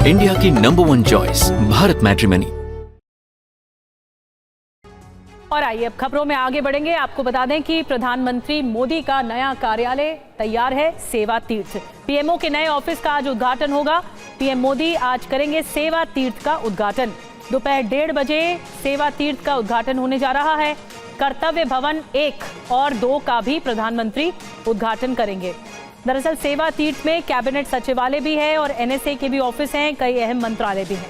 India की number 1 choice Bharat matrimony. और आइए अब खबरों में आगे बढ़ेंगे। आपको बता दें कि प्रधानमंत्री मोदी का नया कार्यालय तैयार है, सेवा तीर्थ। पीएमओ के नए ऑफिस का आज उद्घाटन होगा। पीएम मोदी आज करेंगे सेवा तीर्थ का उद्घाटन। दोपहर 1:30 बजे सेवा तीर्थ का उद्घाटन होने जा रहा है। कर्तव्य भवन 1 और 2 का भी प्रधानमंत्री उद्घाटन करेंगे। दरअसल सेवा तीर्थ में कैबिनेट सचिवालय भी है और एनएसए के भी ऑफिस हैं, कई अहम मंत्रालय भी हैं।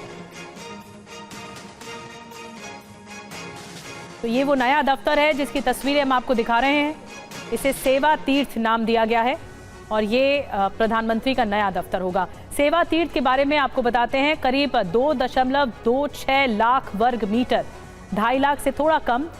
तो ये वो नया दफ्तर है जिसकी तस्वीरें हम आपको दिखा रहे हैं। इसे सेवा तीर्थ नाम दिया गया है और ये प्रधानमंत्री का नया दफ्तर होगा। सेवा तीर्थ के बारे में आपको बताते हैं, करीब 2.26 लाख वर्ग मीटर, 2.5 लाख से थोड़ा कम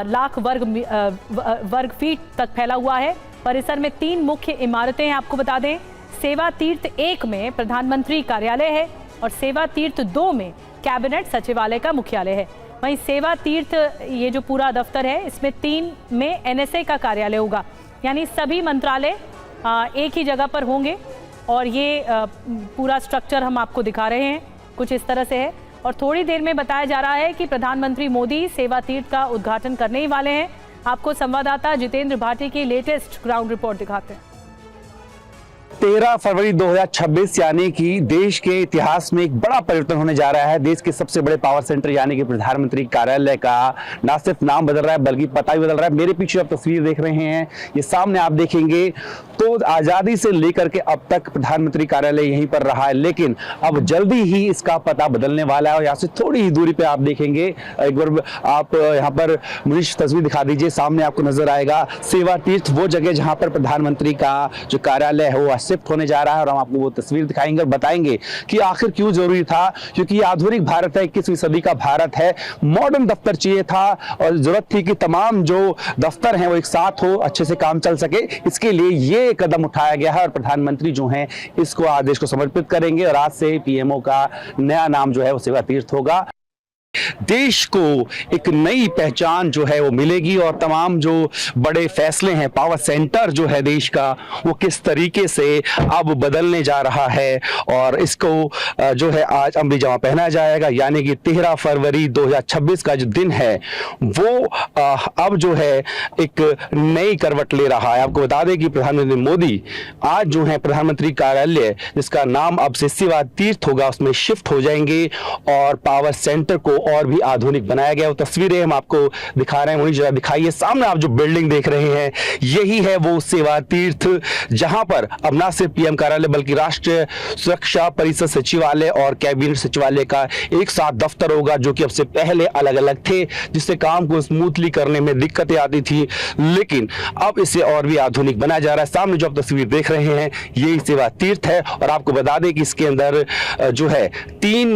लाख वर्ग फीट तक फैला हुआ है। परिसर में 3 मुख्य इमारतें हैं। आपको बता दें, सेवा तीर्थ 1 में प्रधानमंत्री कार्यालय है और सेवा तीर्थ 2 में कैबिनेट सचिवालय का मुख्यालय है। वहीं सेवा तीर्थ ये जो पूरा दफ्तर है, इसमें 3 में एनएसए का कार्यालय होगा, यानी सभी मंत्रालय एक ही जगह पर होंगे। और ये पूरा स्ट्रक्चर हम आपको दिखा रहे हैं, कुछ इस तरह से है। और थोड़ी देर में बताया जा रहा है कि प्रधानमंत्री मोदी सेवा तीर्थ का उद्घाटन करने ही वाले हैं। आपको संवाददाता जितेंद्र भाटी की लेटेस्ट ग्राउंड रिपोर्ट दिखाते हैं। 13 फरवरी 2026 यानी कि देश के इतिहास में एक बड़ा परिवर्तन होने जा रहा है। देश के सबसे बड़े पावर सेंटर यानी कि प्रधानमंत्री कार्यालय का ना सिर्फ नाम बदल रहा है बल्कि पता भी बदल रहा है। मेरे पीछे आप तस्वीर देख रहे हैं, ये सामने आप देखेंगे तो आजादी से लेकर के अब तक प्रधानमंत्री कार्यालय यहीं पर रहा है, लेकिन अब जल्दी ही इसका पता बदलने वाला है। और यहाँ से थोड़ी ही दूरी पे आप देखेंगे, एक बार आप यहाँ पर मुझे तस्वीर दिखा दीजिए, सामने आपको नजर आएगा सेवा तीर्थ, वो जगह जहाँ पर प्रधानमंत्री का जो कार्यालय है वो शिफ्ट होने जा रहा है। और हम आपको वो तस्वीर दिखाएंगे और बताएंगे कि आखिर क्यों जरूरी था, क्योंकि ये आधुनिक भारत है, 21वीं सदी का भारत है। मॉडर्न दफ्तर चाहिए था और जरूरत थी कि तमाम जो दफ्तर हैं वो एक साथ हो, अच्छे से काम चल सके। इसके लिए ये कदम उठाया गया है और प्रधानमंत्री जो हैं इसको आदेश को समर्पित करेंगे और आज से पीएमओ का नया नाम जो है वो सेवा तीर्थ होगा। देश को एक नई पहचान जो है वो मिलेगी और तमाम जो बड़े फैसले हैं, पावर सेंटर जो है देश का, वो किस तरीके से अब बदलने जा रहा है। और इसको जो है आज अमली जामा पहनाया जाएगा, यानी कि 13 फरवरी 2026 का जो दिन है वो अब जो है एक नई करवट ले रहा है। आपको बता दें कि प्रधानमंत्री मोदी आज जो है प्रधानमंत्री कार्यालय, जिसका नाम अब से सेवा तीर्थ होगा, उसमें शिफ्ट हो जाएंगे और पावर सेंटर को और भी आधुनिक बनाया गया। वो तस्वीरें हम आपको दिखा रहे हैं, वही जगह दिखाइए। सामने आप जो बिल्डिंग देख रहे हैं यही है वो सेवा तीर्थ, जहां पर अब ना सिर्फ पीएम कार्यालय बल्कि राष्ट्रीय सुरक्षा परिषद सचिवालय और कैबिनेट सचिवालय का एक साथ दफ्तर होगा, जो कि अब से पहले अलग अलग थे, जिससे काम को स्मूथली करने में दिक्कतें आती थी, लेकिन अब इसे और भी आधुनिक बनाया जा रहा है। सामने जो आप तस्वीर देख रहे हैं यही सेवा तीर्थ है। और आपको बता दें कि इसके अंदर जो है 3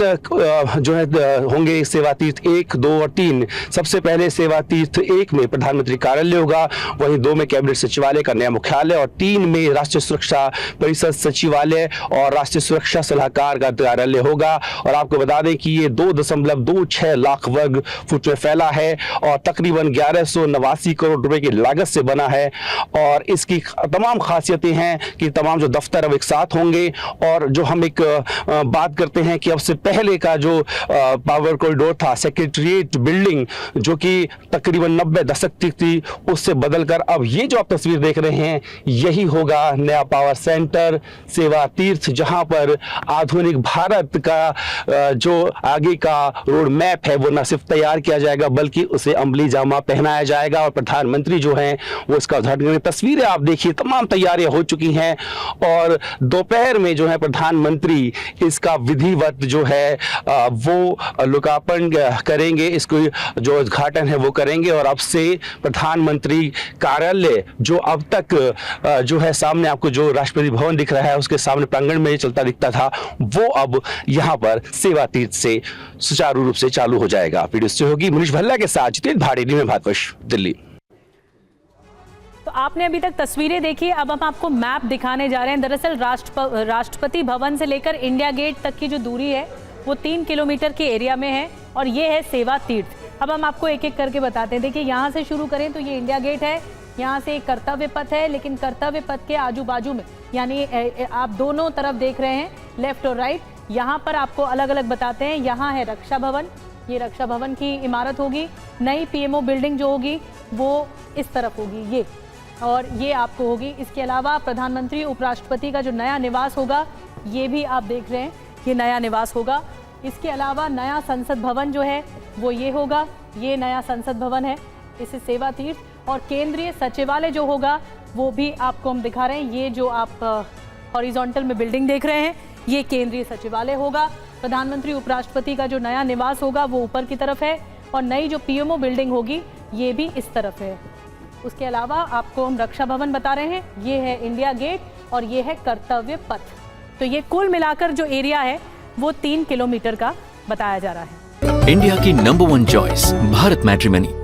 जो है होंगे सेवा तीर्थ 1, 2 और 3। सबसे पहले सेवा तीर्थ 1 में प्रधानमंत्री कार्यालय होगा, वहीं 2 में कैबिनेट सचिवालय का नया मुख्यालय और 3 में राष्ट्रीय सुरक्षा परिषद सचिवालय और राष्ट्रीय सुरक्षा सलाहकार का कार्यालय होगा। और आपको बता दें कि ये 2.26 लाख वर्ग फुट में फैला है और तकरीबन 1189 करोड़ रुपए की लागत से बना है। और इसकी तमाम खासियतें हैं कि तमाम जो दफ्तर अब एक साथ होंगे। और जो हम एक बात करते हैं कि अब से पहले का जो पावर कॉरिडोर था, सेक्रेटरीट बिल्डिंग, जो कि तकरीबन 90 दशक तक थी, उससे बदलकर अब ये जो आप तस्वीर देख रहे हैं यही होगा नया पावर सेंटर सेवा तीर्थ, जहां पर आधुनिक भारत का जो आगे का रोड मैप है वो न सिर्फ तैयार किया जाएगा बल्कि उसे अमली जामा पहनाया जाएगा और प्रधानमंत्री जो हैं वो इसका उद्घाटन करेंगे। तस्वीरें आप देखिए, तमाम तैयारियां हो चुकी हैं और दोपहर में जो है प्रधानमंत्री इसका विधिवत जो है वो लोकार्पण करेंगे, इसको जो उद्घाटन है वो करेंगे। और अब से प्रधानमंत्री कार्यालय जो अब तक जो है सामने आपको जो राष्ट्रपति भवन दिख रहा है उसके सामने प्रांगण में चलता दिखता था, वो अब यहाँ पर सेवा तीर्थ से सुचारू रूप से चालू हो जाएगा। वीडियो से होगी मनीष भल्ला के साथ जितेंद्र भाटी, भारतवर्ष, दिल्ली। तो आपने अभी तक तस्वीरें देखी, अब हम आपको मैप दिखाने जा रहे हैं। दरअसल राष्ट्रपति भवन से लेकर इंडिया गेट तक की जो दूरी है वो 3 किलोमीटर के एरिया में है और ये है सेवा तीर्थ। अब हम आपको एक एक करके बताते हैं। देखिए, यहाँ से शुरू करें तो ये इंडिया गेट है, यहाँ से एक कर्तव्य पथ है, लेकिन कर्तव्य पथ के आजू बाजू में, यानी आप दोनों तरफ देख रहे हैं लेफ्ट और राइट, यहाँ पर आपको अलग अलग बताते हैं। यहाँ है रक्षा भवन, ये रक्षा भवन की इमारत होगी। नई पीएमओ बिल्डिंग जो होगी वो इस तरफ होगी, ये, और ये आपको होगी। इसके अलावा प्रधानमंत्री उपराष्ट्रपति का जो नया निवास होगा ये भी आप देख रहे हैं, ये नया निवास होगा। इसके अलावा नया संसद भवन जो है वो ये होगा, ये नया संसद भवन है, इसे सेवा तीर्थ। और केंद्रीय सचिवालय जो होगा वो भी आपको हम दिखा रहे हैं। ये जो आप हॉरिजॉन्टल में बिल्डिंग देख रहे हैं ये केंद्रीय सचिवालय होगा। प्रधानमंत्री उपराष्ट्रपति का जो नया निवास होगा वो ऊपर की तरफ है, और नई जो पीएमओ बिल्डिंग होगी ये भी इस तरफ है। उसके अलावा आपको हम रक्षा भवन बता रहे हैं, ये है इंडिया गेट और ये है कर्तव्य पथ। तो ये कुल मिलाकर जो एरिया है वो 3 किलोमीटर का बताया जा रहा है। इंडिया की नंबर 1 चॉइस भारत मैट्रिमनी।